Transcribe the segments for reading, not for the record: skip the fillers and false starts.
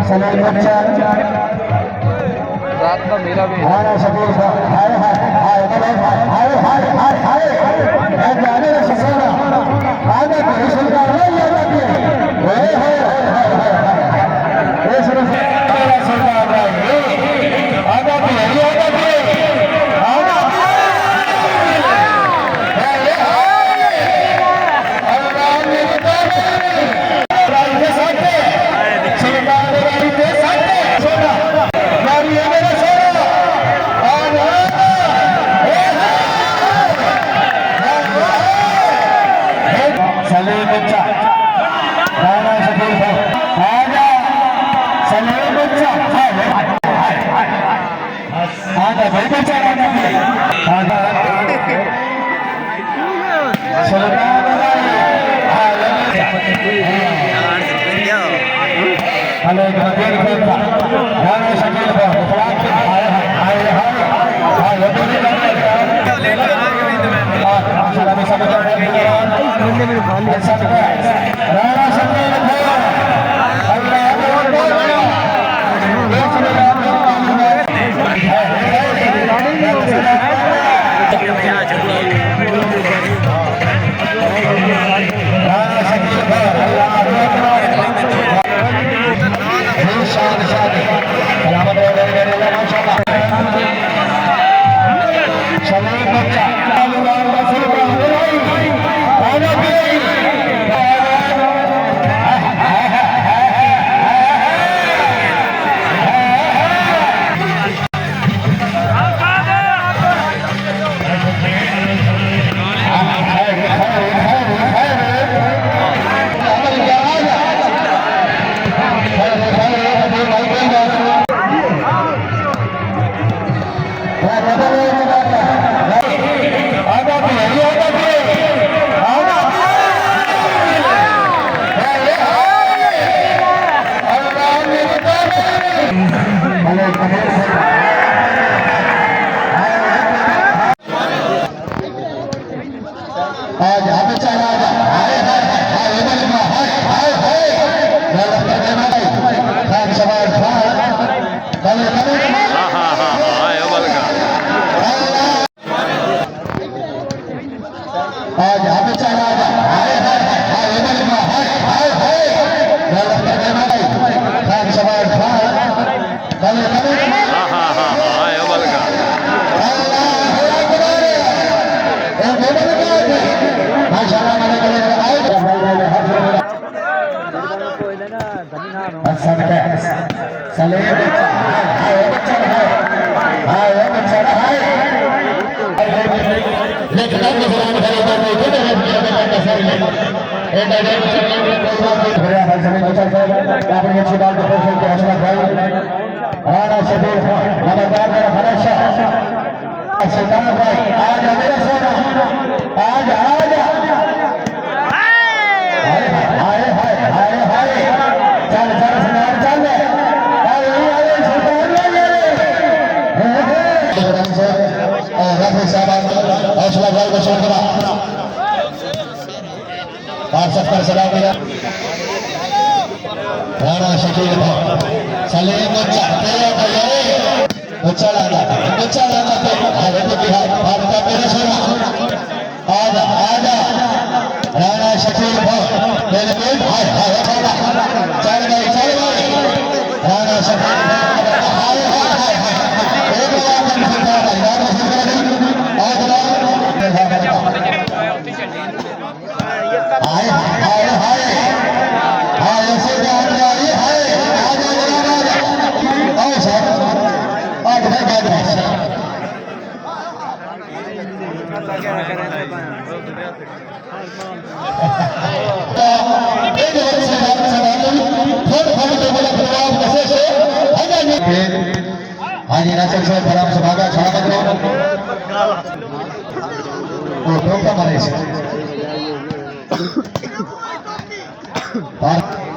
सलाम बच्चा रात का मेरा भी हाय सभी हाय हाय हाय हाय हाय हाय हाय जाने ससुरा आगे के सरकार नहीं आती है ओए हाय हाय हाय ये सरकार सरकार है आगे के ये आगे के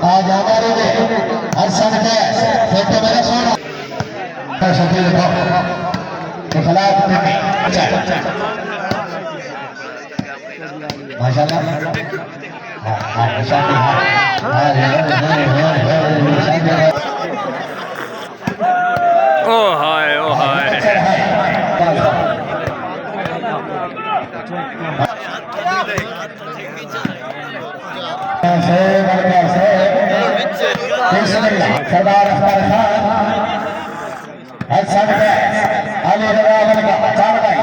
आज हमारे हर सन के मेरा सोना के खिलाफ माशाल्लाह सरदार अख्तर खान हसन के अली रवावल का चार भाई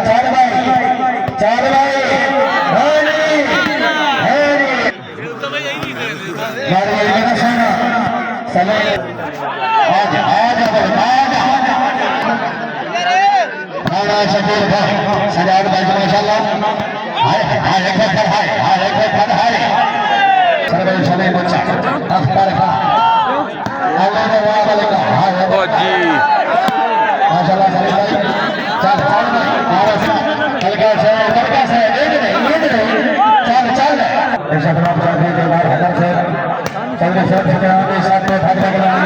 समय आज राणा शकील भाई सजाद भाई माशाल्लाह हाय सर्वे समय बच्चा अख्तर का अली रवावल का ओ जी माशाल्लाह भाई चल हल्का से देख चल शबराम साहब के बाद हदर से चंद्रशेखर सिंह के साथ में भाजपा के नाम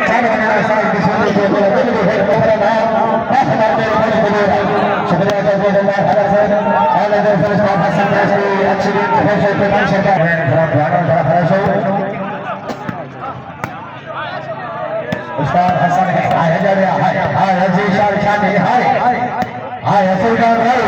चार हमारे साथ किसी के बोले दिल में है मेरा नाम पास करते हैं शुक्रिया करते हैं हदर से और इधर से साहब हसन से अच्छी तरह से प्रधान सरकार है थोड़ा खड़ा हो उस्ताद हसन है आए जा रहा है हाय अजीज शान हाय हसन का भाई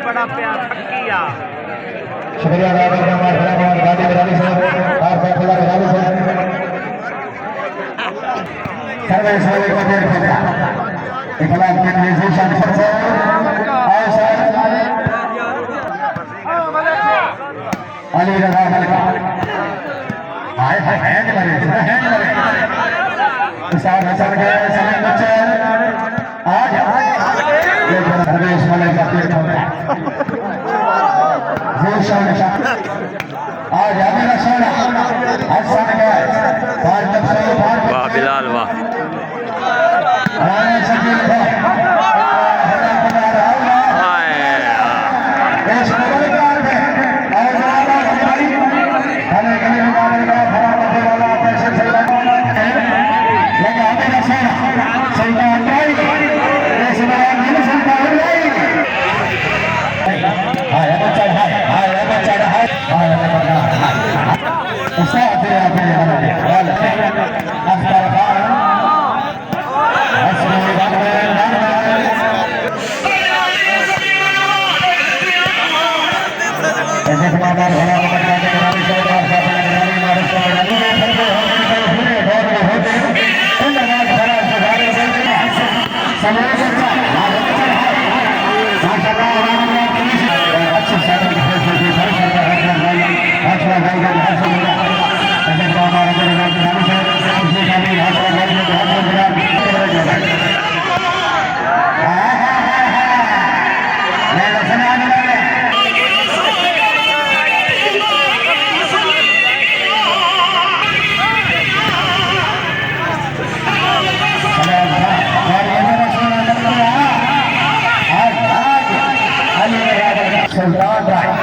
बड़ा प्यार किया शुक्रिया गाड़ी बिराली साहब सर्वे सर्वे को देर करता इकलाम के लिए जीशान फरसा आए सर अली रजा मलिका हाय हैंड मारे साहब हसन के समय बच्चे आज ये प्रदेश वाले का पेट होता जीशान आज मेरा सोना हसन के भारत से वाह बिलाल वाह राणा शकील भाई देश नगर में और हमारा हमारी हमें गले लगाने का फरामत वाला पैसे से लगा लगा मेरा सोना सैयद भाई देश नगर में सरकार भाई हाय बच्चा उस्ताद तेरे आप ने वाला अख्तर खान ऐसे समाधान होना पड़ता है कि सरदार साहब ने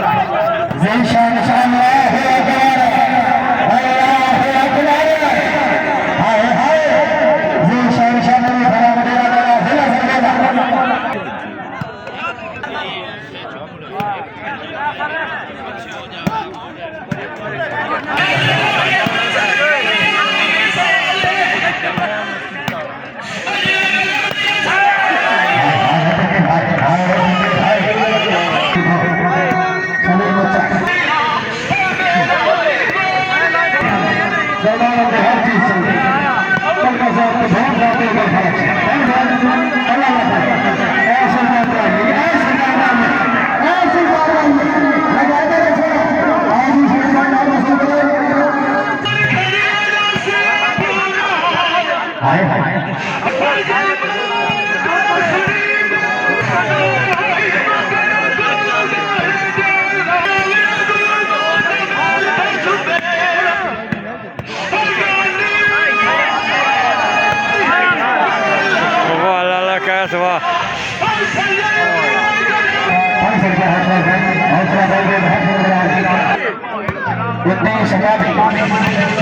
इतने शबाबी